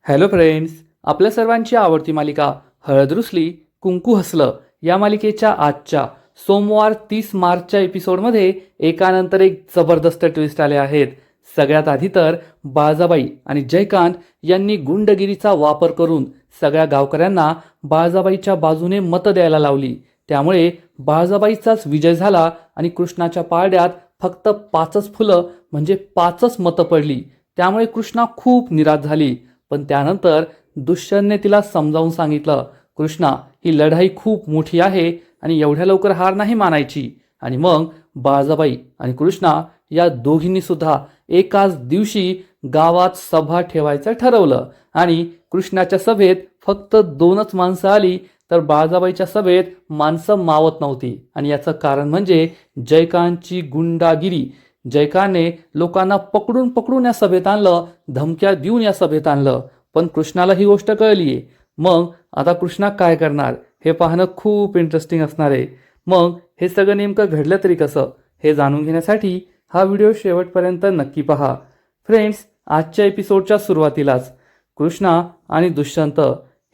Hello friends, आपल्या सर्वांची आवडती मालिका हळद रुसली कुंकू हसलं या मालिकेच्या आजच्या सोमवार 30 मार्चच्या एपिसोडमध्ये एकानंतर एक जबरदस्त ट्विस्ट आले आहेत. सगळ्यात आधी तर बाळजाबाई आणि जयकांत यांनी गुंडगिरीचा वापर करून सगळ्या गावकऱ्यांना बाळजाबाईच्या बाजूने मतं द्यायला लावली. त्यामुळे बाळजाबाईचाच विजय झाला आणि कृष्णाच्या पारड्यात फक्त 5च फुलं म्हणजे 5च मतं पडली. त्यामुळे कृष्णा खूप निराश झाली. पण त्यानंतर दुष्यंतने तिला समजावून सांगितलं, कृष्णा, ही लढाई खूप मोठी आहे आणि एवढ्या लवकर हार नाही मानायची. आणि मग बाळजाबाई आणि कृष्णा या दोघींनी सुद्धा एकाच दिवशी गावात सभा ठेवायचं ठरवलं. आणि कृष्णाच्या सभेत फक्त 2च माणसं आली, तर बाळजाबाईच्या सभेत माणसं मावत नव्हती. आणि याचं कारण म्हणजे जयकांतची गुंडागिरी. जयकाने लोकांना पकडून पकडून या सभेत आणलं, धमक्या देऊन या सभेत आणलं. पण कृष्णाला ही गोष्ट कळलीये. मग आता कृष्णा काय करणार हे पाहणं खूप इंटरेस्टिंग असणार आहे. मग हे सगळं नेमकं घडलं तरी कसं हे जाणून घेण्यासाठी हा व्हिडिओ शेवटपर्यंत नक्की पहा. फ्रेंड्स, आजच्या एपिसोडच्या सुरुवातीलाच कृष्णा आणि दुष्यंत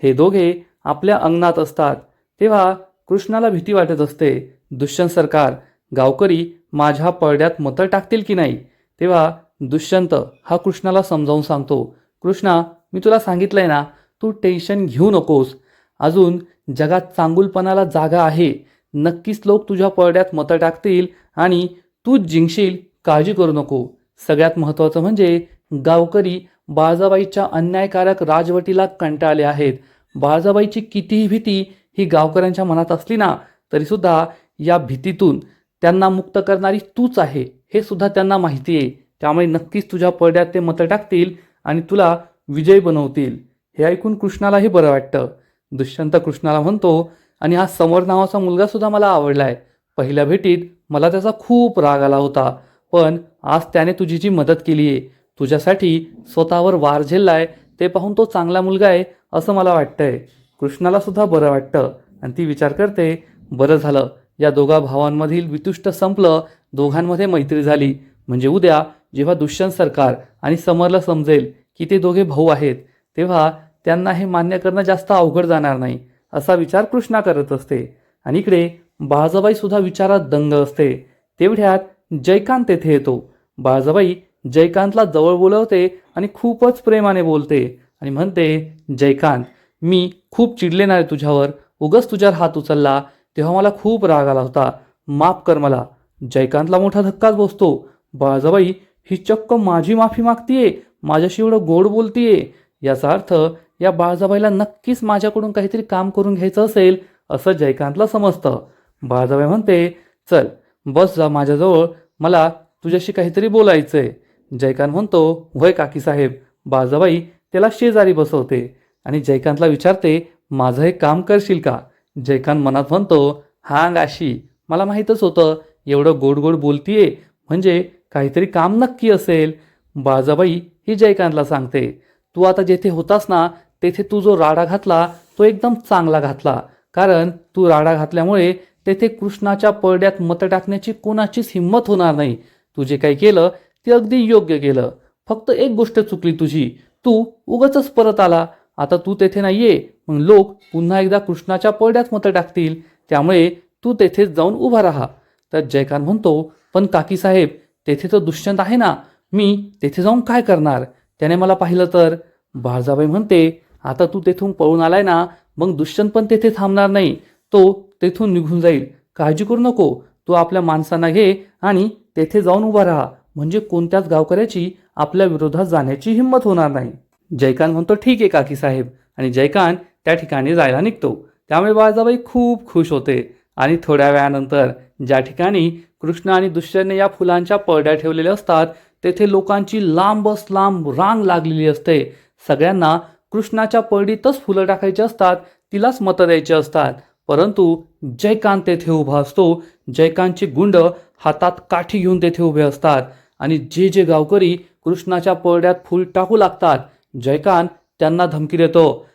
हे दोघे आपल्या अंगणात असतात. तेव्हा कृष्णाला भीती वाटत असते. दुष्यंत सरकार, गावकरी माझ्या पडद्यात मतं टाकतील की नाही. तेव्हा दुष्यंत हा कृष्णाला समजावून सांगतो, कृष्णा, मी तुला सांगितलंय ना, तू टेन्शन घेऊ नकोस. अजून जगात चांगुलपणाला जागा आहे. नक्कीच लोक तुझ्या पडद्यात मतं टाकतील आणि तू जिंकशील. काळजी करू नको. सगळ्यात महत्त्वाचं म्हणजे गावकरी बाळजाबाईच्या अन्यायकारक राजवटीला कंटाळले आहेत. बाळजाबाईची कितीही भीती ही गावकऱ्यांच्या मनात असली ना, तरीसुद्धा या भीतीतून त्यांना मुक्त करणारी तूच आहे हे सुद्धा त्यांना माहिती आहे. त्यामुळे नक्कीच तुझ्या पडद्यात ते मतं टाकतील आणि तुला विजयी बनवतील. हे ऐकून कृष्णालाही बरं वाटतं. दुष्यंत कृष्णाला म्हणतो, आणि हा समर नावाचा मुलगा सुद्धा मला आवडलाय. पहिल्या भेटीत मला त्याचा खूप राग आला होता, पण आज त्याने तुझी जी मदत केली आहे, तुझ्यासाठी स्वतःवर वार झेललाय, ते पाहून तो चांगला मुलगा आहे असं मला वाटतंय. कृष्णाला सुद्धा बरं वाटतं आणि ती विचार करते, बरं झालं या दोघा भावांमधील वितुष्ट संपलं, दोघांमध्ये मैत्री झाली. म्हणजे उद्या जेव्हा दुष्यंत सरकार आणि समरला समजेल की ते दोघे भाऊ आहेत, तेव्हा त्यांना हे मान्य करणं जास्त अवघड जाणार नाही असा विचार कृष्णा करत असते. आणि इकडे बाळजाबाई सुद्धा विचारात दंग असते. तेवढ्यात जयकांत तेथे येतो. बाळजाबाई जयकांतला जवळ बोलवते आणि खूपच प्रेमाने बोलते आणि म्हणते, जयकांत, मी खूप चिडले नाही तुझ्यावर. उगच तुझ्यावर हात उचलला तेव्हा मला खूप राग आला होता. माफ कर मला. जयकांतला मोठा धक्काच बसतो. बाळजाबाई ही चक्क माझी माफी मागतीये, माझ्याशी एवढं गोड बोलतीये. याचा अर्थ या बाळजाबाईला नक्कीच माझ्याकडून काहीतरी काम करून घ्यायचं असेल असं जयकांतला समजतं. बाळजाबाई म्हणते, चल बस जा माझ्याजवळ, मला तुझ्याशी काहीतरी बोलायचंय. जयकांत म्हणतो, होय काकी साहेब. बाळजाबाई त्याला शेजारी बसवते आणि जयकांतला विचारते, माझं हे काम करशील का. जयकांत मनात म्हणतो, हा गाशी, मला माहीतच होतं एवढं गोड गोड बोलतीये म्हणजे काहीतरी काम नक्की असेल. बाळजाबाई ही जयकांतला सांगते, तू आता जेथे होतास ना, तेथे तू जो राडा घातला तो एकदम चांगला घातला. कारण तू राडा घातल्यामुळे तेथे कृष्णाच्या पडद्यात मतं टाकण्याची कोणाचीच हिंमत होणार नाही. तू जे काही केलं ते अगदी योग्य केलं. फक्त एक गोष्ट चुकली तुझी, तू उगाचच परत आला. आता तू तेथे नाहीये, मग लोक पुन्हा एकदा कृष्णाच्या पडद्यात मतं टाकतील. त्यामुळे तू तेथेच जाऊन उभा राहा. तर जयकांत म्हणतो, पण काकी साहेब, तेथे तर दुष्यंत आहे ना, मी तेथे जाऊन काय करणार, त्याने मला पाहिलं तर. बाळजाबाई म्हणते, आता तू तेथून पळून आलाय ना, मग दुष्यंत पण तेथे थांबणार नाही. तो तेथून निघून जाईल. काळजी करू नको. तू आपल्या माणसांना घे आणि तेथे जाऊन उभा राहा. म्हणजे कोणत्याच गावकऱ्याची आपल्या विरोधात जाण्याची हिंमत होणार नाही. जयकांत म्हणतो, ठीक आहे काकी साहेब. आणि जयकांत त्या ठिकाणी जायला निघतो. त्यामुळे बाळजाबाई खूप खुश होते. आणि थोड्या वेळानंतर ज्या ठिकाणी कृष्ण आणि दुष्यंतने या फुलांच्या पडद्या ठेवलेल्या असतात, तेथे लोकांची लांबच लांब रांग लागलेली असते. सगळ्यांना कृष्णाच्या पडडीतच फुलं टाकायची असतात, तिलाच मतं द्यायची असतात. परंतु जयकांत तेथे उभा असतो. जयकांतचे गुंड हातात काठी घेऊन तेथे उभे असतात आणि जे जे गावकरी कृष्णाच्या पडद्यात फुल टाकू लागतात, जयकांत त्यांना धमकी देतो,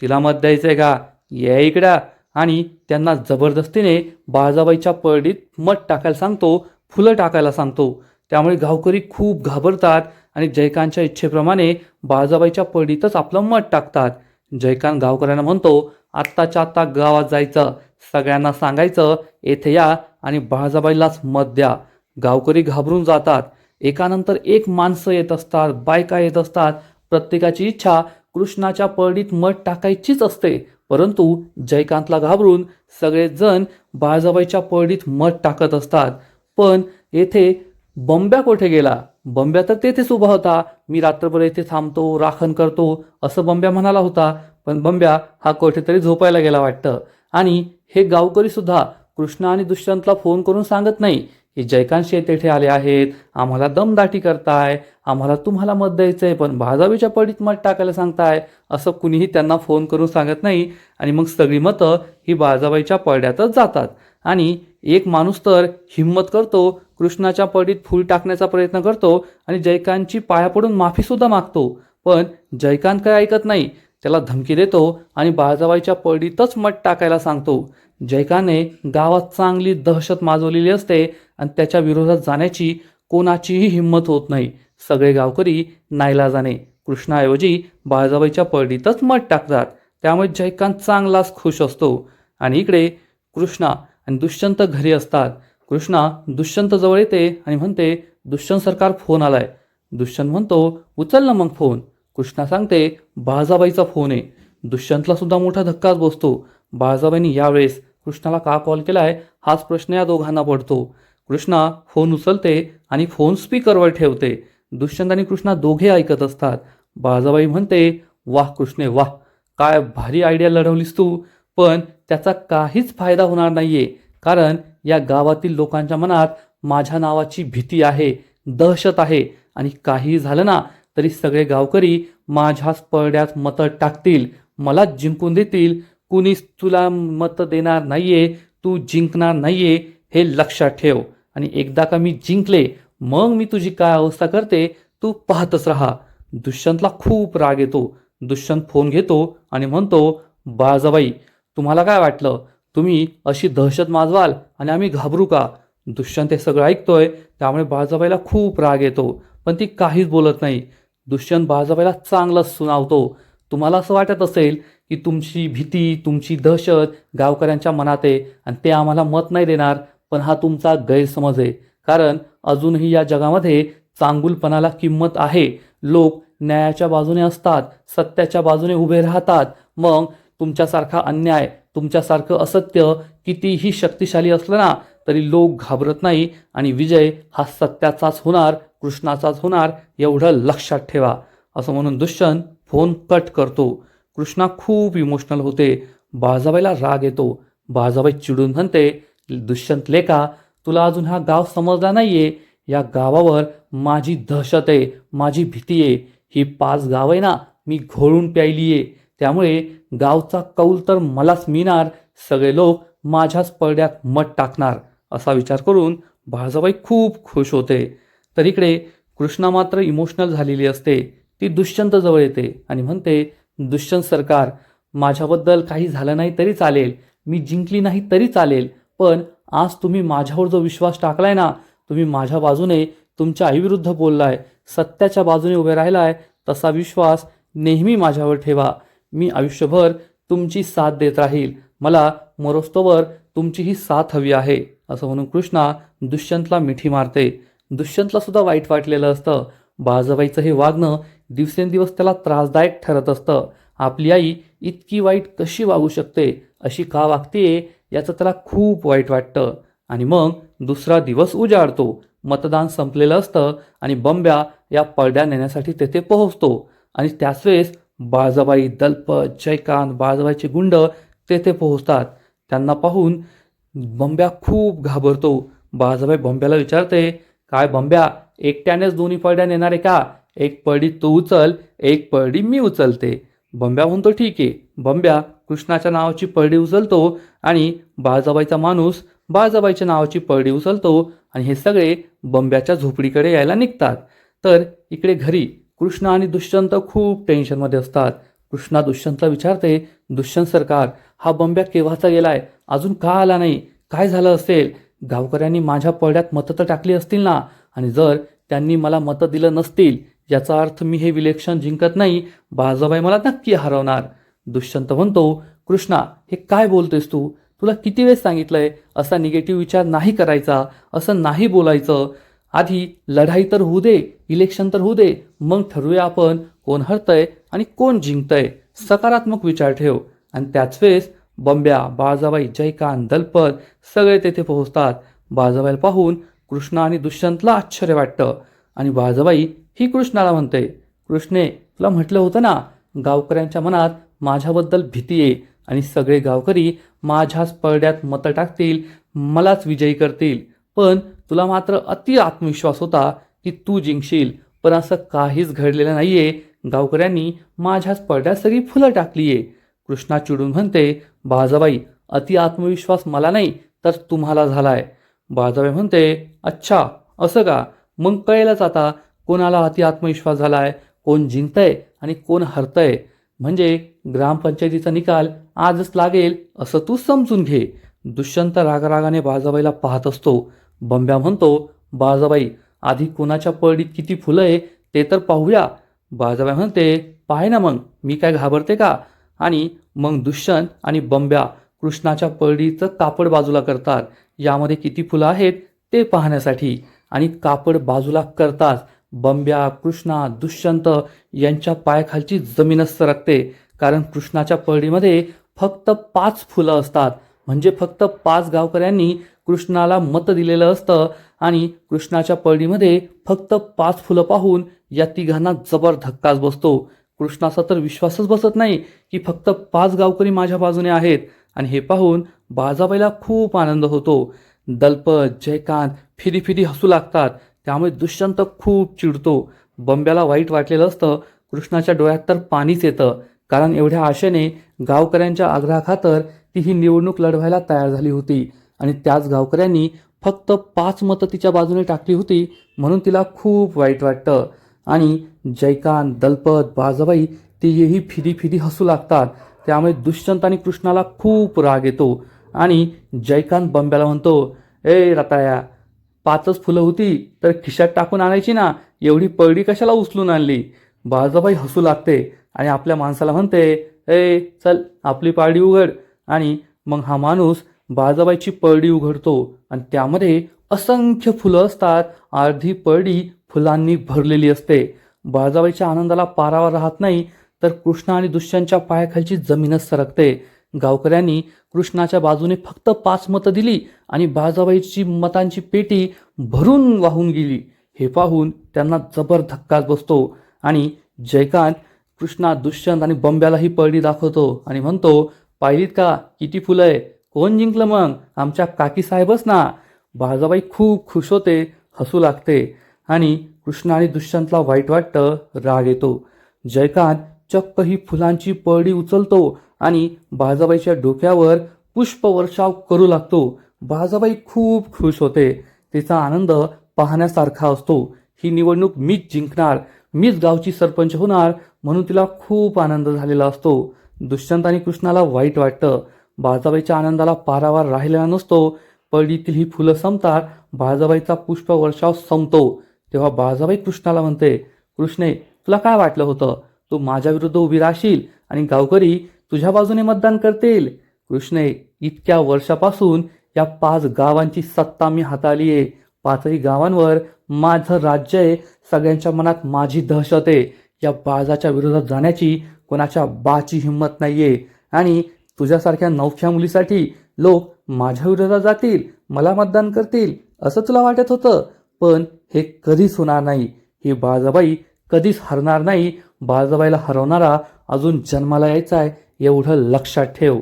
तिला मत द्यायचंय का, ये इकडं. आणि त्यांना जबरदस्तीने बाळजाबाईच्या पडडीत मध टाकायला सांगतो, फुलं टाकायला सांगतो. त्यामुळे गावकरी खूप घाबरतात आणि जयकांतच्या इच्छेप्रमाणे बाळजाबाईच्या पडीतच आपलं मत टाकतात. जयकांत गावकऱ्यांना म्हणतो, आत्ताच्या आत्ता गावात जायचं, सगळ्यांना सांगायचं येथे या आणि बाळजाबाईलाच मत द्या. गावकरी घाबरून जातात. एकानंतर एक माणसं येत असतात, बायका येत असतात. प्रत्येकाची इच्छा कृष्णाच्या परडीत मत टाकायचीच असते. परंतु जयकांतला घाबरून सगळेजण बाळजाबाईच्या परडीत मत टाकत असतात. पण येथे बंब्या कुठे गेला? बंब्या तर तेथेच उभा होता. मी रात्रभर येथे थांबतो, राखण करतो, असं बंब्या म्हणाला होता. पण बंब्या हा कुठेतरी झोपायला गेला वाटतं. आणि हे गावकरी सुद्धा कृष्ण आणि दुष्यंतला फोन करून सांगत नाही की जयकांत शेठ तेथे आले आहेत, आम्हाला दमदाटी करताय, आम्हाला तुम्हाला मत द्यायचंय पण बाळजाबाईच्या पडीत मत टाकायला सांगताय, असं कुणीही त्यांना फोन करून सांगत नाही. आणि मग सगळी मतं ही बाळजाबाईच्या पडद्यातच जातात. आणि एक माणूस तर हिम्मत करतो, कृष्णाच्या पडीत फूल टाकण्याचा प्रयत्न करतो आणि जयकांतची पाया पडून माफीसुद्धा मागतो. पण जयकांत काय ऐकत नाही, त्याला धमकी देतो आणि बाळजाबाईच्या पडीतच मत टाकायला सांगतो. जयकांतने गावात चांगली दहशत माजवलेली असते आणि त्याच्या विरोधात जाण्याची कोणाचीही हिंमत होत नाही. सगळे गावकरी नाईलाजाने कृष्णाऐवजी बाळजाबाईच्या पडीतच मत टाकतात. त्यामुळे जयकांत चांगलाच खुश असतो. आणि इकडे कृष्णा आणि दुष्यंत घरी असतात. कृष्णा दुष्यंत जवळ येते आणि म्हणते, दुष्यंत सरकार फोन आलाय. दुष्यंत म्हणतो, उचल ना मग फोन. कृष्णा सांगते, बाळजाबाईचा फोन आहे. दुष्यंतला सुद्धा मोठा धक्काच बसतो. बाळजाबाईंनी यावेळेस कृष्णाला का कॉल केलाय हाच प्रश्न या दोघांना पडतो. कृष्णा फोन उचलते आणि फोन स्पीकरवर ठेवते. दुष्यंत आणि कृष्णा दोघे ऐकत असतात. बाळजाबाई म्हणते, वाह कृष्णे वाह, काय भारी आयडिया लढवलीस तू. पण त्याचा काहीच फायदा होणार नाहीये, कारण या गावातील लोकांच्या मनात माझ्या नावाची भीती आहे, दहशत आहे. आणि काही झालं ना तरी सगळे गावकरी माझ्याच पडद्यात मतं टाकतील, मलाच जिंकून देतील. कुणीच तुला मतं देणार नाहीये, तू जिंकणार नाहीये, हे लक्षात ठेव. आणि एकदा का मी जिंकले मग मी तुझी काय अवस्था करते तू पाहतच राहा. दुष्यंतला खूप राग येतो. दुष्यंत फोन घेतो आणि म्हणतो, बाळजाबाई तुम्हाला काय वाटलं, तुम्ही अशी दहशत माजवाल आणि आम्ही घाबरू का? दुष्यंत हे सगळं ऐकतोय, त्यामुळे बाळजाबाईला खूप राग येतो. पण ती काहीच बोलत नाही. दुष्यंत बाळजाबाईला चांगलंच सुनावतो. तुम्हाला असं वाटत असेल की तुमची भीती, तुमची दहशत गावकऱ्यांच्या मनात आहे आणि ते आम्हाला मत नाही देणार, पण हा तुमचा गैरसमज आहे. कारण अजूनही या जगामध्ये चांगुलपणाला किंमत आहे. लोक न्यायाच्या बाजूने असतात, सत्याच्या बाजूने उभे राहतात. मग तुमच्यासारखा अन्याय, तुमच्यासारखं असत्य कितीही शक्तिशाली असलं ना तरी लोक घाबरत नाही आणि विजय हा सत्याचाच होणार, कृष्णाचाच होणार, एवढं लक्षात ठेवा. असं म्हणून दुष्यंत फोन कट करतो. कृष्णा खूप इमोशनल होते. बाळजाबाईला राग येतो. बाळजाबाई चिडून म्हणते, दुष्यंत लेका, तुला अजून हा गाव समजला नाहीये. या गावावर माझी दहशत आहे, माझी भीती आहे. ही 5 गाव आहे ना मी घोळून प्यायली आहे. त्यामुळे गावचा कौल तर मलाच मिळणार. सगळे लोक माझ्याच पडद्यात मत टाकणार. असा विचार करून बाळजाबाई खूप खुश होते. तर इकडे कृष्णा मात्र इमोशनल झालेली असते. ती दुष्यंत जवळ येते आणि म्हणते, दुष्यंत सरकार, माझ्याबद्दल काही झालं नाही तरी चालेल, मी जिंकली नाही तरी चालेल, पण आज तुम्ही माझ्यावर जो विश्वास टाकलाय ना, तुम्ही माझ्या बाजूने तुमच्या आईविरुद्ध बोललाय, सत्याच्या बाजूने उभे राहिलाय, तसा विश्वास नेहमी माझ्यावर ठेवा. मी आयुष्यभर तुमची साथ देत राहील. मला मरोस्तोवर तुमची ही साथ हवी आहे. असं म्हणून कृष्णा दुष्यंतला मिठी मारते. दुष्यंतला सुद्धा वाईट वाटलेलं असतं. बाळजाबाईचं हे वागणं दिवसेंदिवस त्याला त्रासदायक ठरत असतं. आपली आई इतकी वाईट कशी वागू शकते, अशी का वागतेय, याचं त्याला खूप वाईट वाटतं. आणि मग दुसरा दिवस उजाडतो. मतदान संपलेलं असतं आणि बंब्या या पडद्या नेण्यासाठी तेथे पोहोचतो. आणि त्याच वेळेस बाळजाबाई, दलपत, जयकांत, बाळजाबाईचे गुंड तेथे पोहोचतात. त्यांना पाहून बंब्या खूप घाबरतो. बाळजाबाई बंब्याला विचारते, काय बंब्या, एकट्यानेच दोन्ही पडद्या नेणार आहे का? एक पडडी तू उचल, एक पडडी मी उचलते. बंब्या म्हणतो, ठीक आहे. बंब्या कृष्णाच्या नावाची पडडी उचलतो आणि बाळजाबाईचा माणूस बाळजाबाईच्या नावाची पडडी उचलतो आणि हे सगळे बंब्याच्या झोपडीकडे यायला निघतात. तर इकडे घरी कृष्ण आणि दुष्यंत खूप टेन्शनमध्ये असतात. कृष्णा दुष्यंतला विचारते, दुष्यंत सरकार, हा बंब्या केव्हाचा गेलाय, अजून का आला नाही? काय झालं असेल? गावकऱ्यांनी माझ्या पडद्यात मतं तर टाकली असतील ना, आणि जर त्यांनी मला मतं दिलं नसतील, याचा अर्थ मी हे इलेक्शन जिंकत नाही, बाळासाहेब मला नक्की हरवणार. दुष्यंत म्हणतो, कृष्णा हे काय बोलतोयस तू? तुला किती वेळेस सांगितलंय असा निगेटिव्ह विचार नाही करायचा, असं नाही बोलायचं. आधी लढाई तर होऊ दे, इलेक्शन तर होऊ दे, मग ठरवूया आपण कोण हरतंय आणि कोण जिंकतंय. सकारात्मक विचार ठेव. आणि त्याच वेळेस बंब्या, बाळासाहेब, जयकांत, दलपत सगळे तेथे पोहोचतात. बाळासाहेब पाहून कृष्णा आणि दुष्यंतला आश्चर्य वाटतं आणि बाळासाहेब ही कृष्णाला म्हणते, कृष्णे तुला म्हटलं होतं ना, गावकऱ्यांच्या मनात माझ्याबद्दल भीती आहे आणि सगळे गावकरी माझ्याच पळड्यात मतं टाकतील, मलाच विजयी करतील. पण तुला मात्र अति आत्मविश्वास होता की तू जिंकशील, पण असं काहीच घडलेलं नाहीये. गावकऱ्यांनी माझ्याच पळड्यात सगळी फुलं टाकलीये. कृष्णा चिडून म्हणते, बाळासाहेब अति आत्मविश्वास मला नाही तर तुम्हाला झालाय. बाळासाहेब म्हणते, अच्छा असं का? मग कळेलच आता कोणाला अति आत्मविश्वास झालाय, कोण जिंकतंय आणि कोण हरतंय. म्हणजे ग्रामपंचायतीचा निकाल आजच लागेल असं तू समजून घे. दुष्यंत रागारागाने बाळासाहेबला पाहत असतो. बंब्या म्हणतो, बाळासाहेब आधी कोणाच्या पळडीत किती फुलं आहे ते तर पाहूया. बाळासाहेब म्हणते, पाहे ना मग, मी काय घाबरते का? आणि मग दुष्यंत आणि बंब्या कृष्णाच्या पळडीचं कापड बाजूला करतात, यामध्ये किती फुलं आहेत ते पाहण्यासाठी. आणि कापड बाजूला करताच बंब्या, कृष्णा, दुष्यंत यांच्या पायाखालची जमीनच सरकते. कारण कृष्णाच्या पळडीमध्ये फक्त 5 फुलं असतात. म्हणजे फक्त 5 गावकऱ्यांनी कृष्णाला मत दिलेलं असतं आणि कृष्णाच्या पळडीमध्ये फक्त 5 फुलं पाहून या तिघांना जबर धक्काच बसतो. कृष्णाचा तर विश्वासच बसत नाही की फक्त 5 गावकरी माझ्या बाजूने आहेत. आणि हे पाहून बाळासाहेबला खूप आनंद होतो. दलपत, जयकांत फिरी फिरी हसू लागतात. त्यामुळे दुष्यंत खूप चिडतो. बंब्याला वाईट वाटलेलं असतं. कृष्णाच्या डोळ्यात तर पाणीच येतं. कारण एवढ्या आशेने गावकऱ्यांच्या आग्रहाखातर ती ही निवडणूक लढवायला तयार झाली होती आणि त्याच गावकऱ्यांनी फक्त 5 मतं तिच्या बाजूने टाकली होती, म्हणून तिला खूप वाईट वाटतं. आणि जयकांत, दलपत, बाळासाहेब तीही फिरी फिरी हसू लागतात. त्यामुळे दुष्यंत आणि कृष्णाला खूप राग येतो. आणि जयकांत बंब्याला म्हणतो, ए रताळ्या, 5च फुलं होती तर खिशात टाकून आणायची ना, एवढी पळडी कशाला उचलून आणली? बाळासाहेब हसू लागते आणि आपल्या माणसाला म्हणते, ए चल आपली पारडी उघड. आणि मग हा माणूस बाळासाहेबांची पळडी उघडतो आणि त्यामध्ये असंख्य फुलं असतात. अर्धी पळडी फुलांनी भरलेली असते. बाळासाहेबांच्या आनंदाला पारावर राहत नाही तर कृष्णा आणि दुष्यंतच्या पायाखालची जमीनच सरकते. गावकऱ्यांनी कृष्णाच्या बाजूने फक्त 5 मतं दिली आणि बाळासाहेबांची मतांची पेटी भरून वाहून गेली. हे पाहून त्यांना जबर धक्काच बसतो. आणि जयकांत कृष्णा, दुष्यंत आणि बंब्याला ही पळडी दाखवतो आणि म्हणतो, पाहिलीत का किती फुलं आहे? कोण जिंकलं मग? आमच्या काकी साहेबच ना. बाळासाहेब खूप खुश होते, हसू लागते. आणि कृष्णा आणि दुष्यंतला वाईट वाटतं, राग येतो. जयकांत चक्क ही फुलांची पळडी उचलतो आणि बाळासाहेबांच्या डोक्यावर पुष्पवर्षाव करू लागतो. बाळासाहेब खूप खुश होते. तिचा आनंद पाहण्यासारखा असतो. ही निवडणूक मीच जिंकणार, मीच गावची सरपंच होणार म्हणून तिला खूप आनंद झालेला असतो. दुष्यंत आणि कृष्णाला वाईट वाटतं. बाळासाहेबांच्या आनंदाला पारावार राहिलेला नसतो. पळडीतील ही फुलं संपतात, बाळासाहेबांचा पुष्पवर्षाव संपतो. तेव्हा बाळासाहेब कृष्णाला म्हणते, कृष्णे तुला काय वाटलं होतं? तू माझ्या विरुद्ध उभी राहशील आणि गावकरी तुझ्या बाजूने मतदान करतील? कृष्णे, इतक्या वर्षापासून या 5 गावांची सत्ता मी हाताळली आहे. 5ही गावांवर माझं राज्य आहे. सगळ्यांच्या मनात माझी दहशत आहे. या बाजाच्या विरोधात जाण्याची कोणाच्या बाची हिंमत नाहीये. आणि तुझ्यासारख्या नवख्या मुलीसाठी लोक माझ्या विरोधात जातील, मला मतदान करतील असं तुला वाटत होतं, पण हे कधीच होणार नाही. ही बाळासाहेब कधीच हरणार नाही. बाळासाहेबला हरवणारा अजून जन्माला यायचा आहे, एवढं लक्षात ठेव.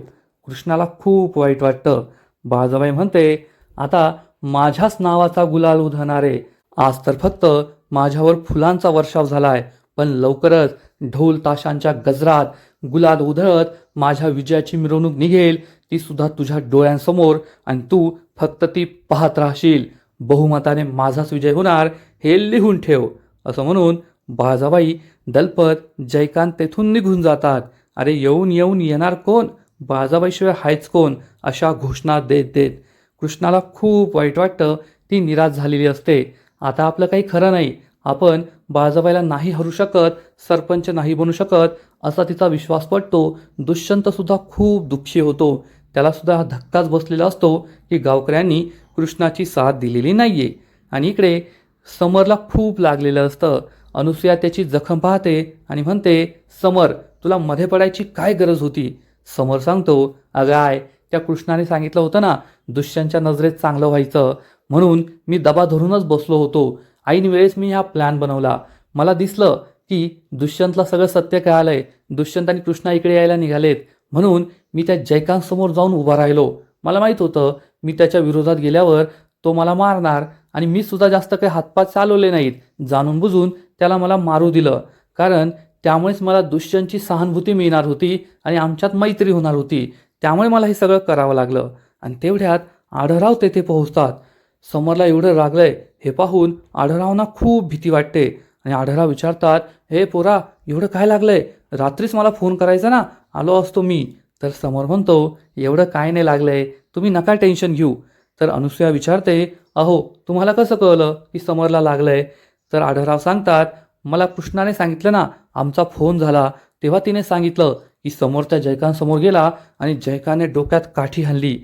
कृष्णाला खूप वाईट वाटतं. बाळासाहेब म्हणते, आता माझ्याच नावाचा गुलाल उधळणारे. आज तर फक्त माझ्यावर फुलांचा वर्षाव झालाय, पण लवकरच ढोल ताशांच्या गजरात गुलाल उधळत माझ्या विजयाची मिरवणूक निघेल, ती सुद्धा तुझ्या डोळ्यांसमोर, आणि तू फक्त ती पाहत राहशील. बहुमताने माझाच विजय होणार, हे लिहून ठेव. असं म्हणून बाळासाहेब, दलपत, जयकांत तेथून निघून जातात. अरे येऊन येऊन येणार कोण? बाळासाहेबाशिवाय हायच कोण? अशा घोषणा देत देत कृष्णाला खूप वाईट वाटतं. ती निराश झालेली असते. आता आपलं काही खरं नाही. आपण बाळाबाईला नाही हरू शकत, सरपंच नाही बनू शकत असा तिचा विश्वास पटतो. दुष्यंत सुद्धा खूप दुःखी होतो. त्याला सुद्धा हा धक्काच बसलेला असतो की गावकऱ्यांनी कृष्णाची साथ दिलेली नाहीये. आणि इकडे समरला खूप लागलेलं असतं. अनुसूया त्याची जखम पाहते आणि म्हणते, समर, तुला मध्ये पडायची काय गरज होती? समर सांगतो, अगं आय, त्या कृष्णाने सांगितलं होतं ना दुष्यंतच्या नजरेत चांगलं व्हायचं, म्हणून मी दबा धरूनच बसलो होतो. ऐन वेळेस मी हा प्लॅन बनवला. मला दिसलं की दुष्यंतला सगळं सत्य कळालंय. दुष्यंत आणि कृष्णा इकडे यायला निघालेत, म्हणून मी त्या जयकांतसमोर जाऊन उभा राहिलो. मला माहीत होतं मी त्याच्या विरोधात गेल्यावर तो मला मारणार आणि मी सुद्धा जास्त काही हातपात चालवले नाहीत. जाणून बुजून त्याला मला मारू दिलं, कारण त्यामुळेच मला दुष्यंतची सहानुभूती मिळणार होती आणि आमच्यात मैत्री होणार होती. त्यामुळे मला हे सगळं करावं लागलं. आणि तेवढ्यात आढळराव तेथे पोहोचतात. समरला एवढं रागलंय हे पाहून आढळरावांना खूप भीती वाटते आणि आढळराव विचारतात, हे पोरा, एवढं काय लागलंय? रात्रीच मला फोन करायचा ना, आलो असतो मी. तर समर म्हणतो, एवढं काय नाही लागलंय, तुम्ही नका टेन्शन घेऊ. तर अनुसूया विचारते, अहो, तुम्हाला कसं कळलं की समरला लागलंय? तर आढळराव सांगतात, मला कृष्णाने सांगितलं ना, आमचा फोन झाला तेव्हा तिने सांगितलं की समोरच्या जयकांतसमोर गेला आणि जयकाने डोक्यात काठी हाणली.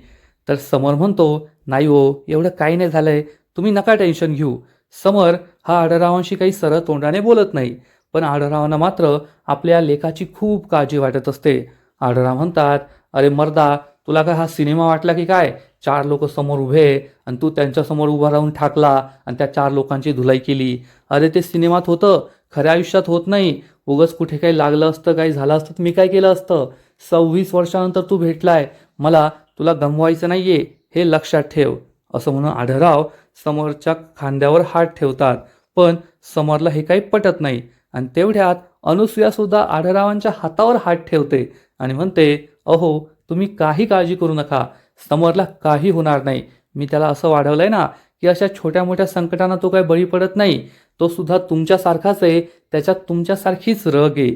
तर समर म्हणतो, नाही हो, एवढं काही नाही झालंय, तुम्ही नका टेन्शन घेऊ. समर हा आढळरावांशी काही सरळ तोंडाने बोलत नाही, पण आढळरावांना मात्र आपल्या लेकाची खूप काळजी वाटत असते. आढळराव म्हणतात, अरे मर्दा, तुला काय हा सिनेमा वाटला की काय? 4 लोक समोर उभे आणि तू त्यांच्यासमोर उभा राहून ठाकला आणि त्या 4 लोकांची धुलाई केली. अरे ते सिनेमात होतं, खऱ्या आयुष्यात होत नाही. उगच कुठे काही लागलं असतं, काही झालं असतं तर मी काय केलं असतं? 26 वर्षानंतर तू भेटलाय मला, तुला गमवायचं नाहीये, हे लक्षात ठेव. असं म्हणून आढळराव समोरच्या खांद्यावर हात ठेवतात. पण समरला हे काही पटत नाही. आणि तेवढ्यात अनुसूया सुद्धा आढळरावांच्या हातावर हात ठेवते आणि म्हणते, अहो, तुम्ही काही काळजी करू नका, समरला काही होणार नाही. मी त्याला असं वाढवलंय ना की अशा छोट्या मोठ्या संकटांना तो काही बळी पडत नाही. तो सुद्धा तुमच्यासारखाच आहे, त्याच्यात तुमच्यासारखीच रग आहे.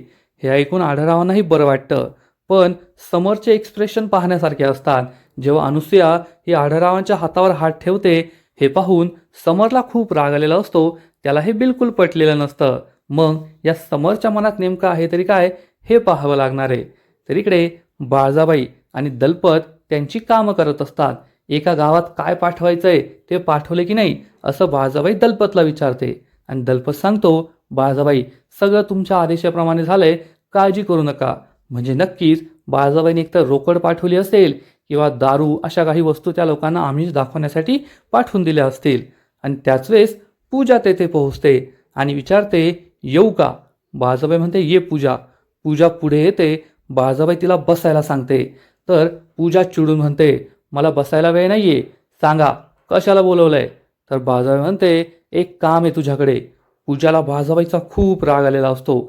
हे ऐकून आढळरावांनाही बरं वाटतं. पण समरचे एक्सप्रेशन पाहण्यासारखे असतात. जेव्हा अनुसूया ही आढळरावांच्या हातावर हात ठेवते हे पाहून समरला खूप राग आलेला असतो. त्याला हे बिलकुल पटलेलं नसतं. मग या समरच्या मनात नेमकं आहे तरी काय हे पाहावं लागणार आहे. तर इकडे बाळजाबाई आणि दलपत त्यांची कामं करत असतात. एका गावात काय पाठवायचंय ते पाठवले की नाही असं बाळजाबाई दलपतला विचारते. आणि दलपत सांगतो, बाळजाबाई, सगळं तुमच्या आदेशाप्रमाणे झालंय, काळजी करू नका. म्हणजे नक्कीच बाळजाबाईने एकतर रोकड पाठवली असेल किंवा दारू अशा काही वस्तू त्या लोकांना आमिष दाखवण्यासाठी पाठवून दिल्या असतील. आणि त्याच वेळेस पूजा तेथे पोहोचते आणि विचारते, येऊ का? बाळजाबाई म्हणते, ये पूजा. पूजा पुढे येते. बाळजाबाई तिला बसायला सांगते. तर पूजा चिडून म्हणते, मला बसायला वेळ नाहीये, सांगा कशाला बोलवलंय? तर बाळजाबाई म्हणते, एक काम आहे तुझ्याकडे. पूजाला बाळजाबाईचा खूप राग आलेला असतो.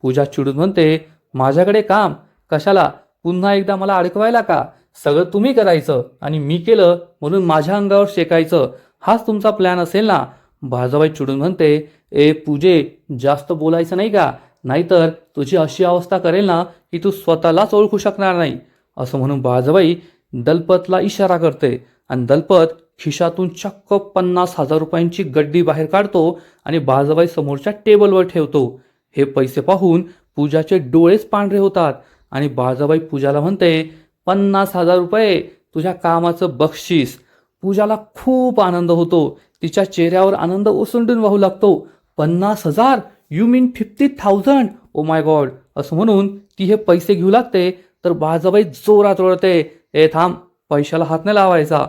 पूजा चिडून म्हणते, माझ्याकडे काम? कशाला? पुन्हा एकदा मला अडकवायला का? सगळं तुम्ही करायचं आणि मी केलं म्हणून माझ्या अंगावर शेकायचं, हाच तुमचा प्लॅन असेल ना? बाळजाबाई चिडून म्हणते, ए पूजे, जास्त बोलायचं नाही का? नाहीतर तुझी अशी अवस्था करेल ना की तू स्वतःलाच ओळखू शकणार नाही. असं म्हणून बाळजाबाई दलपतला इशारा करते आणि दलपत खिशातून चक्क 50,000 रुपयांची गड्डी बाहेर काढतो आणि बाळजाबाई समोरच्या टेबलवर ठेवतो. हे पैसे पाहून पूजाचे डोळेच पांढरे होतात आणि बाळजाबाई पूजाला म्हणते, 50,000 रुपये तुझ्या कामाचं बक्षीस. पूजाला खूप आनंद होतो. तिच्या चेहऱ्यावर आनंद ओसंडून वाहू लागतो. 50,000? You mean 50,000? Oh my God. असं म्हणून ती हे पैसे घेऊ लागते. तर बाळजाबाई जोरात ओरडते, ए थांब, पैशाला हात नाही लावायचा.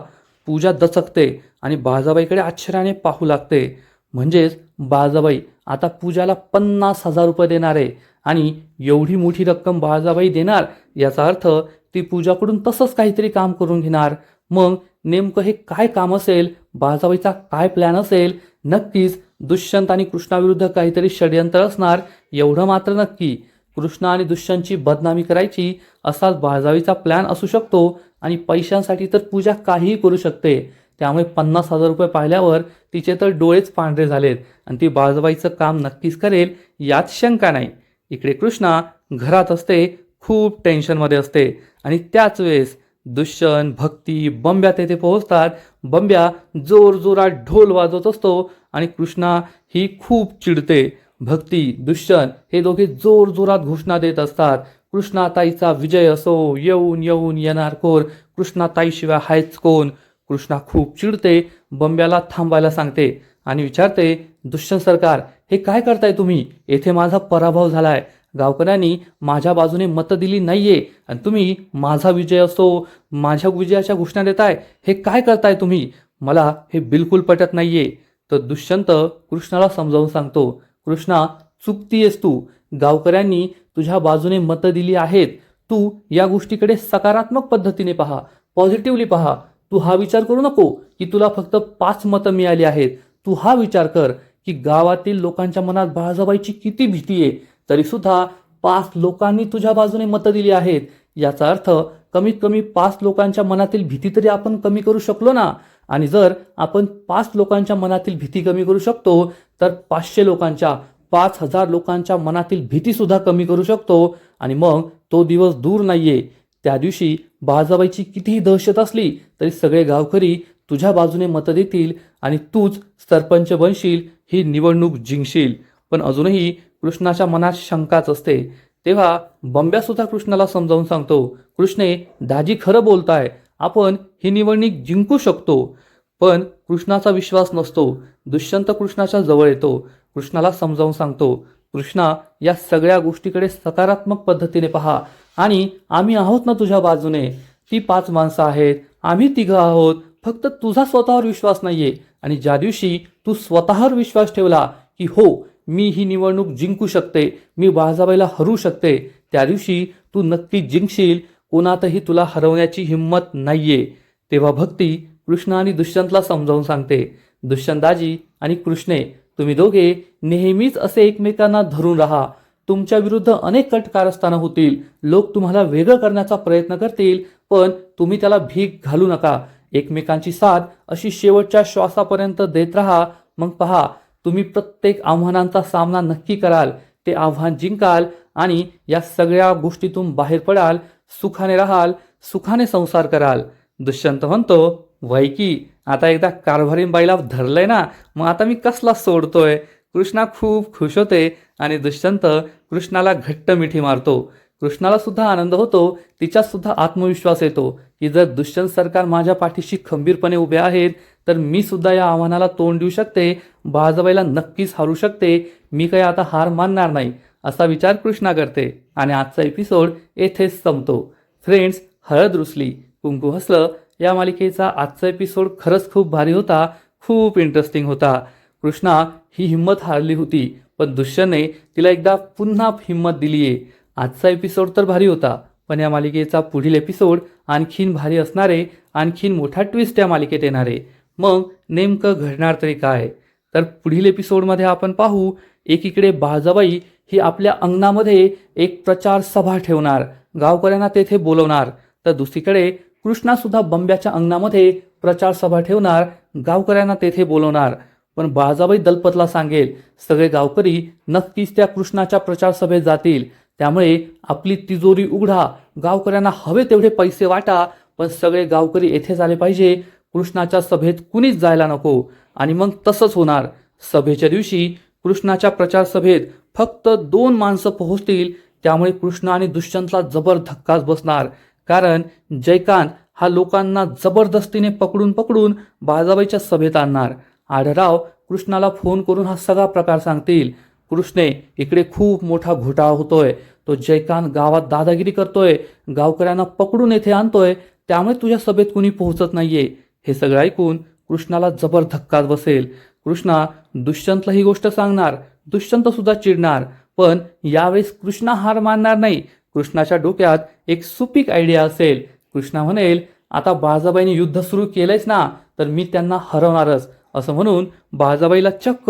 पूजा दचकते आणि बाळजाबाईकडे आश्चर्याने पाहू लागते. म्हणजेच बाळजाबाई आता पूजाला 50,000 रुपये देणार आहे आणि एवढी मोठी रक्कम बाळजाबाई देणार याचा अर्थ ती पूजाकडून तसंच काहीतरी काम करून घेणार. मग नेमकं हे काय काम असेल? बाळजाबाईचा काय प्लॅन असेल? नक्कीच दुष्यंत आणि कृष्णाविरुद्ध काहीतरी षडयंत्र असणार, एवढं मात्र नक्की. कृष्ण आणि दुष्यंतची बदनामी करायची असाच बाळजाबाईचा प्लॅन असू शकतो आणि पैशांसाठी तर पूजा काहीही करू शकते. त्यामुळे 50,000 रुपये पाहिल्यावर तिचे तर डोळेच पांढरे झालेत आणि ती बाळजाबाईचं काम नक्कीच करेल यात शंका नाही. इकडे कृष्णा घरात असते, खूप टेन्शनमध्ये असते आणि त्याच वेळेस दुष्यंत, भक्ती, बंब्या तेथे पोहोचतात. बंब्या जोरजोरात ढोल वाजवत असतो आणि कृष्णा ही खूप चिडते. भक्ती दुष्यंत हे दोघे जोर जोरात घोषणा देत असतात. कृष्णाताईचा विजय असो, येऊन येऊन येणार कोण, कृष्णाताईशिवाय हायच कोण. कृष्णा खूप चिडते, बंब्याला थांबायला सांगते आणि विचारते, दुष्यंत सरकार हे काय करताय तुम्ही? येथे माझा पराभव झालाय, गावकऱ्यांनी माझ्या बाजूने मतं दिली नाहीये आणि तुम्ही माझा विजय असो, माझ्या विजयाच्या घोषणा देताय. हे काय करताय तुम्ही? मला हे बिलकुल पटत नाहीये. तर दुष्यंत कृष्णाला समजावून सांगतो, कृष्णा चुकतीयस तू, गावकऱ्यांनी तुझ्या बाजूने मतं दिली आहेत. तू या गोष्टीकडे सकारात्मक पद्धतीने पहा, पॉझिटिव्हली पहा. तू हा विचार करू नको की तुला फक्त 5 मतं मिळाली आहेत. तू हा विचार कर की गावातील लोकांच्या मनात बाळासाहेबांची किती भीती आहे, तरी सुद्धा 5 लोकांनी तुझ्या बाजूने मतं दिली आहेत. याचा अर्थ कमीत कमी 5 लोकांच्या मनातील भीती तरी आपण कमी करू शकलो ना. आणि जर आपण 5 लोकांच्या मनातील भीती कमी करू शकतो, तर 500 लोकांच्या 5000 लोकांच्या मनातील भीती सुद्धा कमी करू शकतो. आणि मग तो दिवस दूर नाहीये. त्या दिवशी बाळासाहेबांची कितीही दहशत असली तरी सगळे गावकरी तुझ्या बाजूने मतं देतील आणि तूच सरपंच बनशील, ही निवडणूक जिंकशील. पण अजूनही कृष्णाच्या मनात शंकाच असते. तेव्हा बंब्या सुद्धा कृष्णाला समजावून सांगतो, कृष्णे दाजी खरं बोलताय, आपण ही निवडणूक जिंकू शकतो. पण कृष्णाचा विश्वास नसतो. दुष्यंत कृष्णाच्या जवळ येतो, कृष्णाला समजावून सांगतो, कृष्णा या सगळ्या गोष्टीकडे सकारात्मक पद्धतीने पहा आणि आम्ही आहोत ना तुझ्या बाजूने. ती 5 माणसं आहेत, आम्ही 3 आहोत. फक्त तुझा स्वतःवर विश्वास नाहीये. आणि ज्या दिवशी तू स्वतःवर विश्वास ठेवला की हो मी ही निवडणूक जिंकू शकते, मी बाळासाहेबाला हरू शकते, त्या दिवशी तू नक्की जिंकशील. कोणातही तुला हरवण्याची हिंमत नाहीये. तेव्हा भक्ती कृष्ण आणि दुष्यंतला समजावून सांगते, दुष्यंताजी आणि कृष्णे तुम्ही दोघे नेहमीच असे एकमेकांना धरून राहा. तुमच्या विरुद्ध अनेक कट कारस्थानं होतील, लोक तुम्हाला वेगळं करण्याचा प्रयत्न करतील, पण तुम्ही त्याला भीक घालू नका. एकमेकांची साथ अशी शेवटच्या श्वासापर्यंत देत राहा. मग पहा तुम्ही प्रत्येक आव्हानांचा सामना नक्की कराल, ते आव्हान जिंकाल आणि या सगळ्या गोष्टीतून बाहेर पडाल, सुखाने राहाल, सुखाने संसार कराल. दुष्यंत म्हणतो, वय की आता एकदा कारभारीन बाईला धरलंय ना, मग आता मी कसला सोडतोय. कृष्णा खूप खुश होते आणि दुष्यंत कृष्णाला घट्ट मिठी मारतो. कृष्णाला सुद्धा आनंद होतो, तिच्यात सुद्धा आत्मविश्वास येतो की जर दुष्यंत सरकार माझ्या पाठीशी खंबीरपणे उभे आहेत तर मी सुद्धा या आव्हानाला तोंड देऊ शकते, बाळासाहेबाला नक्कीच हारू शकते. मी काही आता हार मानणार नाही, असा विचार कृष्णा करते. आणि आजचा एपिसोड येथेच संपतो. फ्रेंड्स, हळद रुसली कुंकू हसलं या मालिकेचा आजचा एपिसोड खरंच खूप भारी होता, खूप इंटरेस्टिंग होता. कृष्णा ही हिंमत हारली होती, पण दुष्यंतने तिला एकदा पुन्हा हिंमत दिलीये. आजचा एपिसोड तर भारी होता, पण या मालिकेचा पुढील एपिसोड आणखीन भारी असणारे, आणखीन मोठा ट्विस्ट या मालिकेत येणारे. मग नेमकं घडणार तरी काय? तर पुढील एपिसोडमध्ये आपण पाहू, एकीकडे बाळासाहेब ही आपल्या अंगणामध्ये एक प्रचार सभा ठेवणार, गावकऱ्यांना तेथे बोलवणार, तर दुसरीकडे कृष्णा सुद्धा बंब्याच्या अंगणामध्ये प्रचार सभा ठेवणार, गावकऱ्यांना तेथे बोलवणार. पण बाळासाहेब दलपतला सांगेल, सगळे गावकरी नक्कीच त्या कृष्णाच्या प्रचार सभेत जातील, त्यामुळे आपली तिजोरी उघडा, गावकऱ्यांना हवे तेवढे पैसे वाटा, पण सगळे गावकरी येथे झाले पाहिजे, कृष्णाच्या सभेत कुणीच जायला नको. आणि मग तसंच होणार. सभेच्या दिवशी कृष्णाच्या प्रचार सभेत फक्त 2 माणसं पोहोचतील, त्यामुळे कृष्ण आणि दुष्यंतला जबर धक्काच बसणार. कारण जयकांत हा लोकांना जबरदस्तीने पकडून पकडून बाळासाहेबांच्या सभेत आणणार. आढळराव कृष्णाला फोन करून हा सगळा प्रकार सांगतील. कृष्णे इकडे खूप मोठा घोटाळा होतोय, तो जयकांत गावात दादागिरी करतोय, गावकऱ्यांना पकडून येथे आणतोय, त्यामुळे तुझ्या सभेत कुणी पोहोचत नाहीये. हे सगळं ऐकून कृष्णाला जबर धक्काच बसेल. कृष्णा दुष्यंतला ही गोष्ट सांगणार, दुष्यंत सुद्धा चिडणार, पण यावेळेस कृष्णा हार मानणार नाही. कृष्णाच्या डोक्यात एक सुपीक आयडिया असेल. कृष्णा म्हणेल, आता बाळासाहेबांनी युद्ध सुरू केलंयच ना, तर मी त्यांना हरवणारच, असं म्हणून बाळासाहेबाला चक्क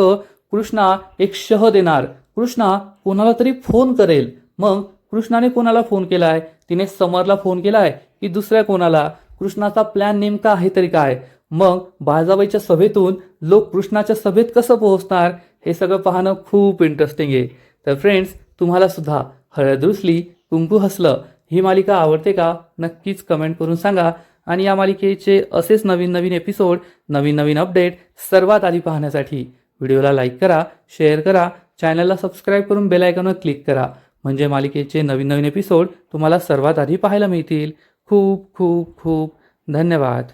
कृष्णा एक शह देणार. कृष्णा कोणाला तरी फोन करेल. मग कृष्णाने कोणाला फोन केलाय? तिने समरला फोन केलाय की दुसऱ्या कोणाला? कृष्णाचा प्लॅन नेमका आहे तरी काय? मग बाळासाहेबांच्या सभेतून लोक कृष्णाच्या सभेत कसं पोहोचणार? हे सगळं पाहणं खूप इंटरेस्टिंग आहे. तर फ्रेंड्स, तुम्हाला सुद्धा हळद रुसली कुंकू हसलं ही मालिका आवडते का? नक्कीच कमेंट करून सांगा. आणि या मालिकेचे असेच नवीन नवीन एपिसोड, नवीन नवीन अपडेट सर्वात आधी पाहण्यासाठी व्हिडिओला लाईक करा, शेअर करा, चॅनलला सबस्क्राईब करून बेल आयकॉनवर क्लिक करा, म्हणजे मालिकेचे नवीन नवीन एपिसोड तुम्हाला सर्वात आधी पाहायला मिळतील. खूप खूप खूप धन्यवाद.